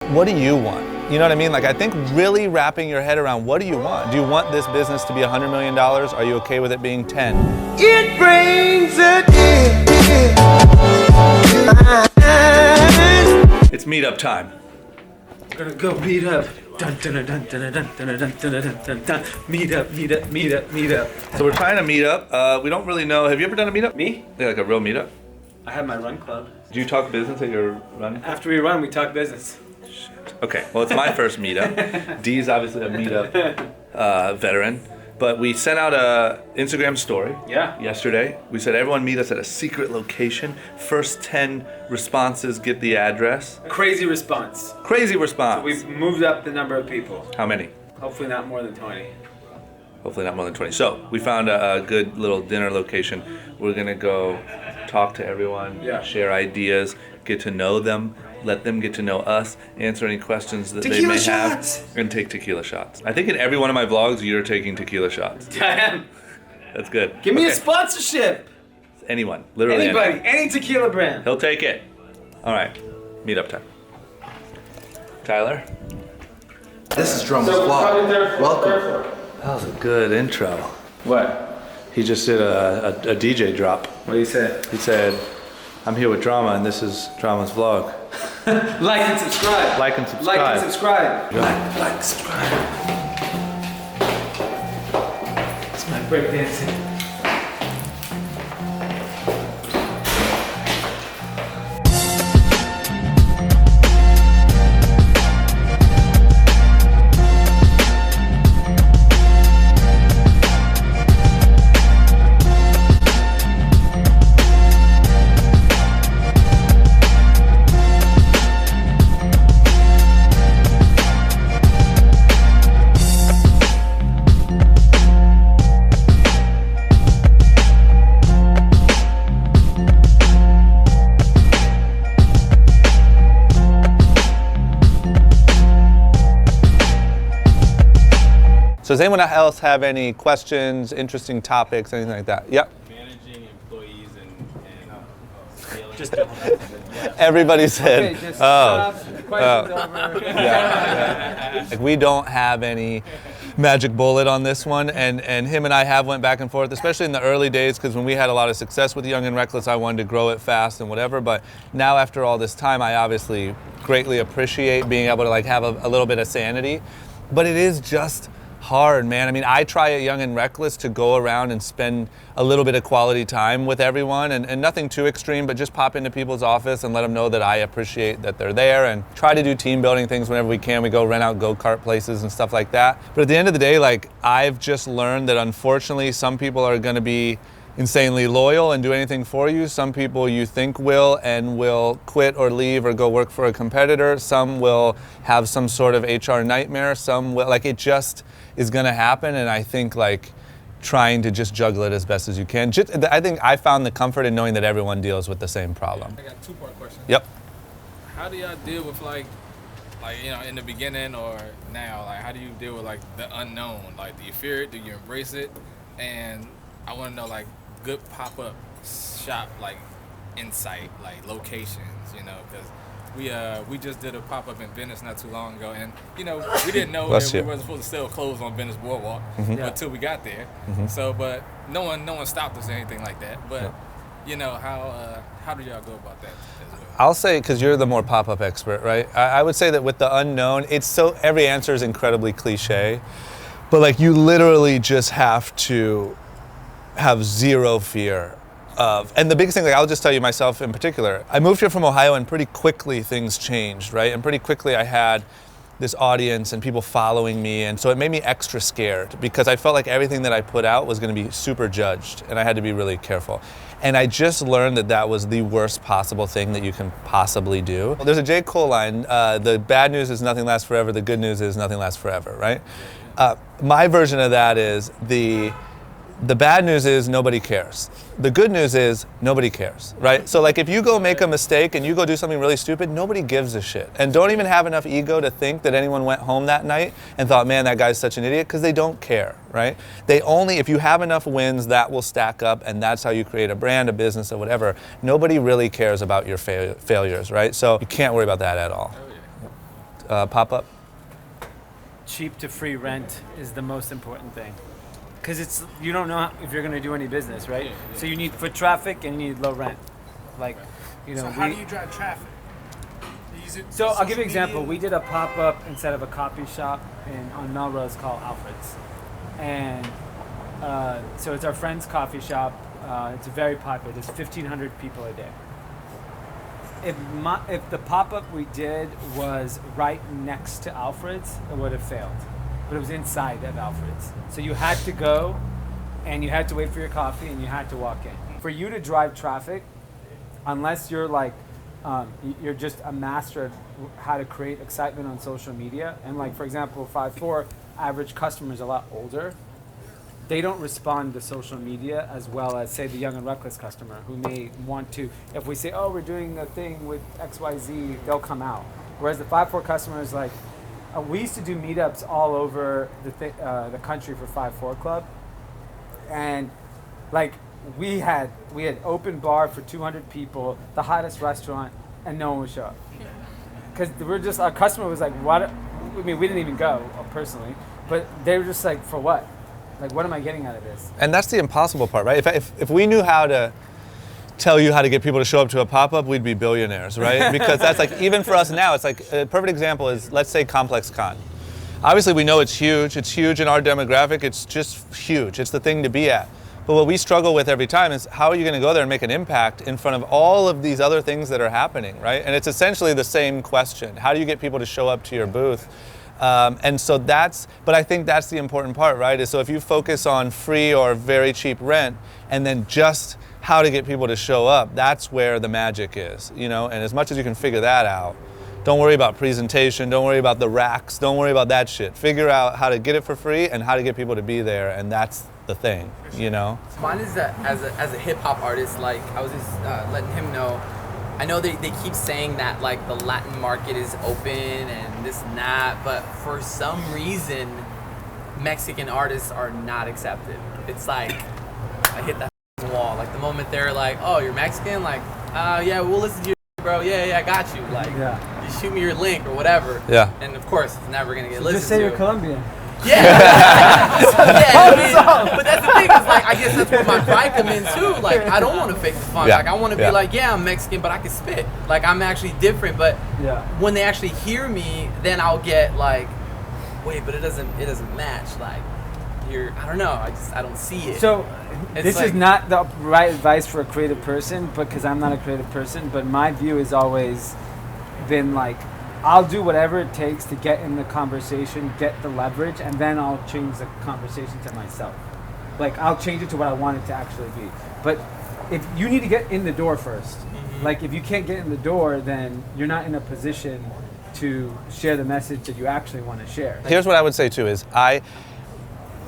what do you want? You know what I mean? Like, I think really wrapping your head around what do you want? Do you want this business to be $100 million? Are you okay with it being 10? It brings a It's meetup time. We're gonna go meet up. Dun, dun, dun, dun, dun, dun, dun, dun, dun, dun, dun, dun. Meet up, meet up, meet up, meet up. So we're trying to meet up. We don't really know. Have you ever done a meetup? Me? Yeah, like a real meetup. I have my run club. Do you talk business at your run? After we run, we talk business. Okay, well, it's my first meetup. Dee's obviously a meetup veteran. But we sent out a Instagram story yesterday. We said everyone meet us at a secret location. First 10 responses get the address. Crazy response. Crazy response. So we've moved up the number of people. How many? Hopefully not more than 20. Hopefully not more than 20. So we found a good little dinner location. We're gonna go talk to everyone, share ideas, get to know them, let them get to know us, answer any questions that they may have, and take tequila shots. I think in every one of my vlogs, you're taking tequila shots. I am. That's good. Give me a sponsorship. Anyone, literally Anybody, any tequila brand. He'll take it. All right, meetup time. Tyler? This is Drum's vlog. Welcome. That was a good intro. What? He just did a DJ drop. What do you say? He said, I'm here with Drama and this is Drama's vlog. Like and subscribe. Like and subscribe. Like and subscribe. Like, subscribe. It's my breakdancing. So does anyone else have any questions, interesting topics, anything like that? Yep. Managing employees and scaling. Just Everybody said, okay, just questions over. Yeah. Like, we don't have any magic bullet on this one, and him and I have went back and forth, especially in the early days, because when we had a lot of success with Young and Reckless, I wanted to grow it fast and whatever, but now after all this time, I obviously greatly appreciate being able to like have a little bit of sanity, but it is just hard, man. I mean, I try at Young and Reckless to go around and spend a little bit of quality time with everyone, and nothing too extreme, but just pop into people's office and let them know that I appreciate that they're there, and try to do team building things whenever we can. We go rent out go-kart places and stuff like that. But at the end of the day, like, I've just learned that unfortunately some people are going to be insanely loyal and do anything for you. Some people you think will and will quit or leave or go work for a competitor. Some will have some sort of HR nightmare. Some will, like, it just is going to happen, and I think like trying to just juggle it as best as you can. I think I found the comfort in knowing that everyone deals with the same problem. I got a two-part question. Yep. How do y'all deal with like you know, in the beginning or now, like how do you deal with like the unknown? Like, do you fear it? Do you embrace it? And I want to know like good pop-up shop like insight, like locations, you know, because we just did a pop-up in Venice not too long ago, and you know, we didn't know that we wasn't supposed to sell clothes on Venice Boardwalk until we got there. So, but no one stopped us or anything like that. But you know, how do y'all go about that as well? I'll say, because you're the more pop-up expert, right? I would say that with the unknown, it's so, every answer is incredibly cliche, but like you literally just have to have zero fear of, and the biggest thing, like I'll just tell you myself in particular, I moved here from Ohio and pretty quickly things changed, right? And pretty quickly I had this audience and people following me, and so it made me extra scared because I felt like everything that I put out was going to be super judged, and I had to be really careful. And I just learned that that was the worst possible thing that you can possibly do. There's a J. Cole line, the bad news is nothing lasts forever, the good news is nothing lasts forever, right? My version of that is the bad news is nobody cares. The good news is nobody cares, right? So like if you go make a mistake and you go do something really stupid, nobody gives a shit. And don't even have enough ego to think that anyone went home that night and thought, man, that guy's such an idiot, because they don't care, right? They only, if you have enough wins, that will stack up, and that's how you create a brand, a business, or whatever. Nobody really cares about your failures, right? So you can't worry about that at all. pop-up? Cheap to free rent is the most important thing. Because you don't know if you're going to do any business, right? Yeah. So you need foot traffic and you need low rent. Like, So how do you drive traffic? So I'll give you an example. We did a pop-up instead of a coffee shop on Melrose called Alfred's. And so it's our friend's coffee shop. It's very popular. There's 1,500 people a day. If the pop-up we did was right next to Alfred's, it would have failed. But it was inside of Alfred's. So you had to go, and you had to wait for your coffee, and you had to walk in. For you to drive traffic, unless you're like, you're just a master of how to create excitement on social media, and like, for example, 5-4, average customer is a lot older. They don't respond to social media as well as, say, the young and reckless customer who may want to, if we say, oh, we're doing a thing with XYZ, they'll come out. Whereas the 5-4 customer is like, we used to do meetups all over the country for 5-4 Club. And like, we had open bar for 200 people, the hottest restaurant, and no one would show up. Because our customer was like, what? I mean, we didn't even go personally, but they were just like, for what? Like, what am I getting out of this? And that's the impossible part, right? If we knew how to tell you how to get people to show up to a pop-up, we'd be billionaires, right? Because that's like, even for us now, it's like, a perfect example is, let's say Complex Con. Obviously we know it's huge in our demographic, it's just huge, it's the thing to be at. But what we struggle with every time is, how are you gonna go there and make an impact in front of all of these other things that are happening, right? And it's essentially the same question. How do you get people to show up to your booth? And so but I think that's the important part, right? Is so if you focus on free or very cheap rent, and then just how to get people to show up, that's where the magic is, you know? And as much as you can figure that out, don't worry about presentation, don't worry about the racks, don't worry about that shit. Figure out how to get it for free and how to get people to be there, and that's the thing, you know? Mine is that as a hip hop artist, like I was just letting him know, I know they keep saying that like the Latin market is open and this and that, but for some reason, Mexican artists are not accepted. It's like, I hit that wall. Like the moment they're like, oh, you're Mexican? Like, yeah, we'll listen to you, bro. Yeah, I got you. Like, you shoot me your link or whatever. Yeah. And of course, it's never gonna get listened to. Just say you're Colombian. Yeah. I mean, but that's the thing, is like, I guess that's where my pride come in too. Like, I don't want to fake the funk. Yeah. Like, I want to be like, yeah, I'm Mexican, but I can spit. Like, I'm actually different. But when they actually hear me, then I'll get like, wait, but it doesn't match. Like, I don't know. I don't see it. So It's this like- is not the right advice for a creative person, because I'm not a creative person. But my view has always been like, I'll do whatever it takes to get in the conversation, get the leverage, and then I'll change the conversation to myself. Like, I'll change it to what I want it to actually be. But if you need to get in the door first, like if you can't get in the door, then you're not in a position to share the message that you actually want to share. Here's what I would say too is,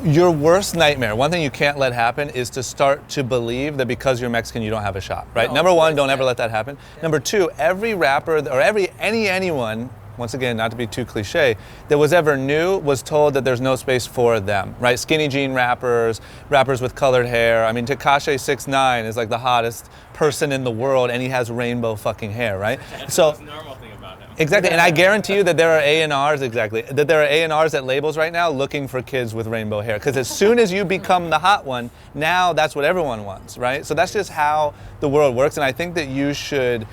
your worst nightmare, one thing you can't let happen, is to start to believe that because you're Mexican you don't have a shot, right? No, Number one, don't ever let that happen. Number two, every rapper or anyone, once again, not to be too cliche, that was ever new was told that there's no space for them, right? Skinny jean rappers with colored hair. I mean, Tekashi 6ix9ine is like the hottest person in the world, and he has rainbow fucking hair, right? So normal thing about him. exactly, and I guarantee you that there are A&Rs, that there are A&Rs at labels right now looking for kids with rainbow hair, because as soon as you become the hot one, now that's what everyone wants, right? So that's just how the world works, and I think that you should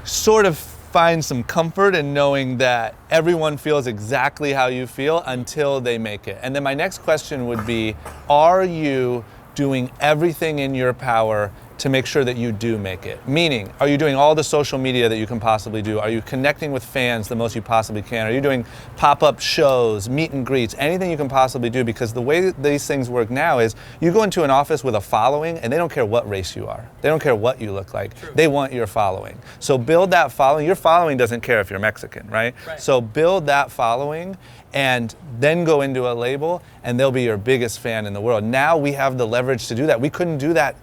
sort of find some comfort in knowing that everyone feels exactly how you feel until they make it. And then my next question would be, are you doing everything in your power to make sure that you do make it? Meaning, are you doing all the social media that you can possibly do? Are you connecting with fans the most you possibly can? Are you doing pop-up shows, meet and greets, anything you can possibly do? Because the way these things work now is, you go into an office with a following and they don't care what race you are. They don't care what you look like. True. They want your following. So build that following. Your following doesn't care if you're Mexican, right? So build that following and then go into a label and they'll be your biggest fan in the world. Now we have the leverage to do that. We couldn't do that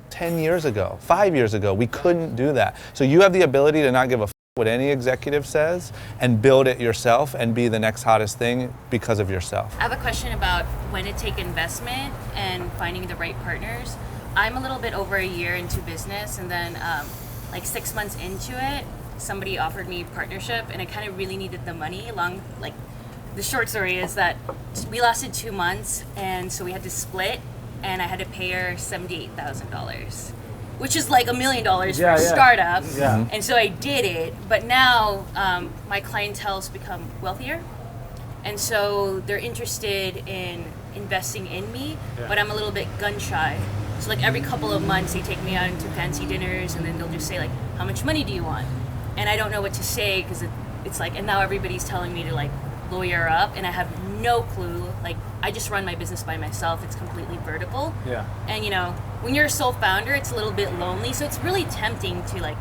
10 years ago, 5 years ago. We couldn't do that. So you have the ability to not give a f what any executive says and build it yourself and be the next hottest thing because of yourself. I have a question about when to take investment and finding the right partners. I'm a little bit over a year into business, and then like 6 months into it, somebody offered me partnership, and I kind of really needed the money. The short story is that we lasted 2 months, and so we had to split, and I had to pay her $78,000, which is like $1 million for a startup. Yeah. And so I did it, but now my clientele's become wealthier, and so they're interested in investing in me, but I'm a little bit gun shy. So like every couple of months they take me out into fancy dinners, and then they'll just say like, how much money do you want? And I don't know what to say, because it's like, and now everybody's telling me to like lawyer up, and I have no clue. Like, I just run my business by myself. It's completely vertical. Yeah. And when you're a sole founder, it's a little bit lonely, so it's really tempting to like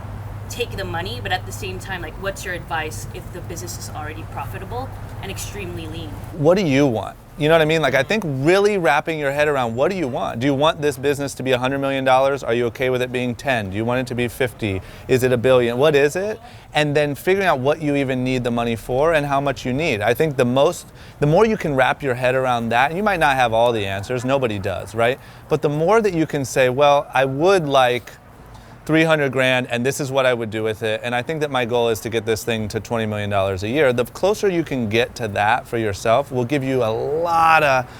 take the money, but at the same time, like, what's your advice if the business is already profitable and extremely lean? What do you want? You know what I mean? Like, I think really wrapping your head around, what do you want? Do you want this business to be $100 million? Are you okay with it being 10? Do you want it to be 50? Is it $1 billion? What is it? And then figuring out what you even need the money for and how much you need. I think the more you can wrap your head around that, and you might not have all the answers, nobody does, right? But the more that you can say, well, I would like 300 grand, and this is what I would do with it. And I think that my goal is to get this thing to $20 million a year. The closer you can get to that for yourself will give you a lot of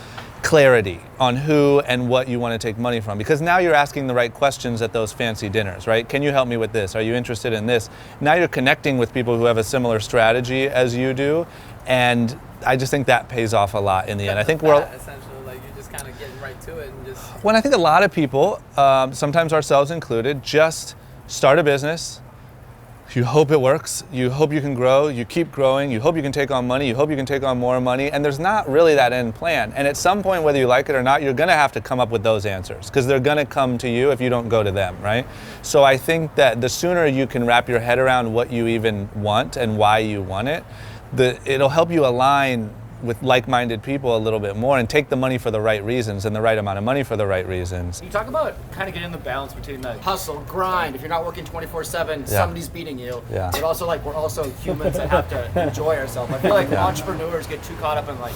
clarity on who and what you want to take money from. Because now you're asking the right questions at those fancy dinners, right? Can you help me with this? Are you interested in this? Now you're connecting with people who have a similar strategy as you do. And I just think that pays off a lot in the end. I think we're essentially like you're just kind of getting right to it and just. When I think a lot of people, sometimes ourselves included, just start a business. You hope it works. You hope you can grow. You keep growing. You hope you can take on money. You hope you can take on more money. And there's not really that end plan. And at some point, whether you like it or not, you're going to have to come up with those answers, because they're going to come to you if you don't go to them, right? So I think that the sooner you can wrap your head around what you even want and why you want it, it'll help you align with like-minded people a little bit more and take the money for the right reasons and the right amount of money for the right reasons. You talk about kind of getting the balance between the hustle, grind. If you're not working 24/7, somebody's beating you. Yeah. But also, like, we're also humans that have to enjoy ourselves. I feel like entrepreneurs get too caught up in, like,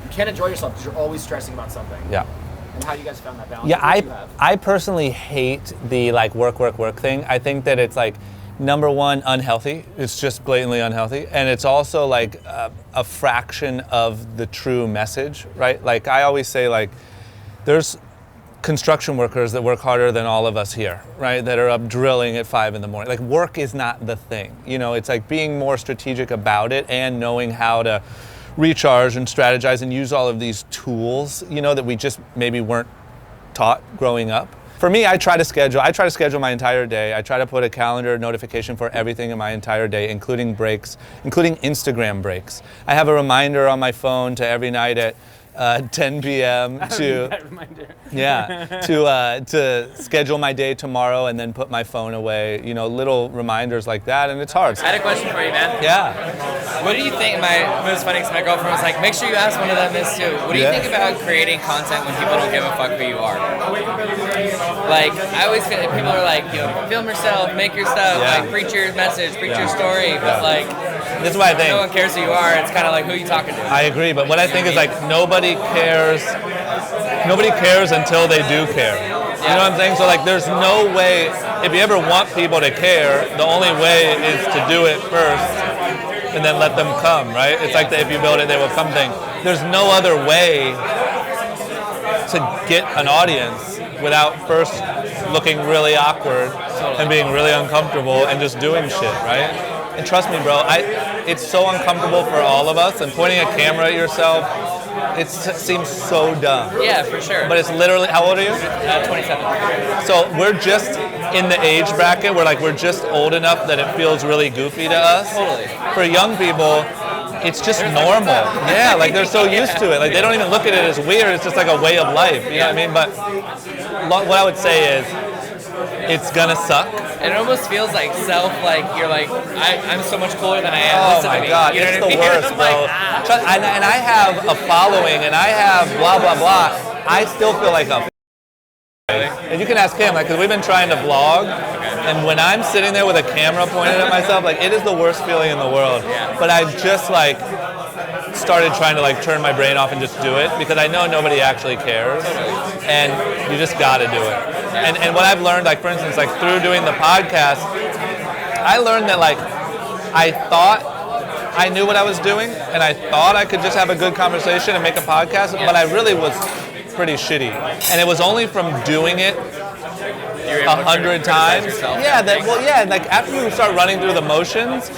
you can't enjoy yourself because you're always stressing about something. Yeah. And how you guys found that balance? Yeah, What do you have? I personally hate the like work thing. I think that it's like, number one, unhealthy. It's just blatantly unhealthy. And it's also like a fraction of the true message, right? Like I always say, like, there's construction workers that work harder than all of us here, right? That are up drilling at 5 a.m. Like, work is not the thing. It's like being more strategic about it and knowing how to recharge and strategize and use all of these tools, that we just maybe weren't taught growing up. For me, I try to schedule my entire day. I try to put a calendar notification for everything in my entire day, including breaks, including Instagram breaks. I have a reminder on my phone to every night at 10 p.m. to schedule my day tomorrow and then put my phone away. Little reminders like that, and it's hard. I had a question for you, man. Yeah. What do you think? It was funny because my girlfriend was like, make sure you ask one of them this too. What do you think about creating content when people don't give a fuck who you are? Like, I always feel like people are like, film yourself, make your stuff, like, preach your message, preach your story, but like, this is what I think. No one cares who you are. It's kind of like, who are you talking to? I agree, but what I think is like nobody cares until they do care. You know what I'm saying? So like, there's no way, if you ever want people to care, the only way is to do it first and then let them come, right? It's like if you build it, they will come thing. There's no other way to get an audience without first looking really awkward and being really uncomfortable and just doing shit, right? And trust me, bro, it's so uncomfortable for all of us, and pointing a camera at yourself, it seems so dumb. Yeah, for sure. But it's literally, how old are you? 27. So we're just in the age bracket where like we're just old enough that it feels really goofy to us. Totally. For young people, it's just normal. Yeah, like they're so used to it. Like they don't even look at it as weird. It's just like a way of life. You know what I mean? But what I would say is, it's gonna suck. It almost feels like you're like, I'm so much cooler than I am. Oh Listen my to me. God, You know it's what I the mean? worst, I'm bro. like, And I have a following, and I have blah, blah, blah. I still feel like a and you can ask him, like, because we've been trying to vlog, and when I'm sitting there with a camera pointed at myself, like, it is the worst feeling in the world. But I've just, like, started trying to, like, turn my brain off and just do it, because I know nobody actually cares, and you just gotta do it. And what I've learned, like, for instance, like, through doing the podcast, I learned that, like, I thought I knew what I was doing, and I thought I could just have a good conversation and make a podcast, but I really was pretty shitty. And it was only from doing it 100 times. Like after you start running through the motions,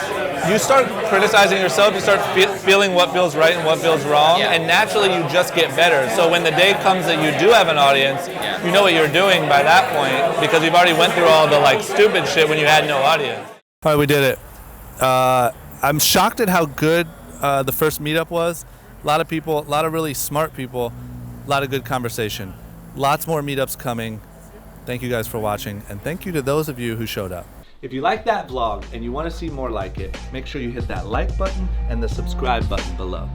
you start criticizing yourself, you start feeling what feels right and what feels wrong, and naturally you just get better. So when the day comes that you do have an audience, you know what you're doing by that point, because you've already went through all the like stupid shit when you had no audience. All right, we did it. I'm shocked at how good the first meetup was. A lot of people, a lot of really smart people, a lot of good conversation. Lots more meetups coming. Thank you guys for watching, and thank you to those of you who showed up. If you like that vlog and you want to see more like it, make sure you hit that like button and the subscribe button below.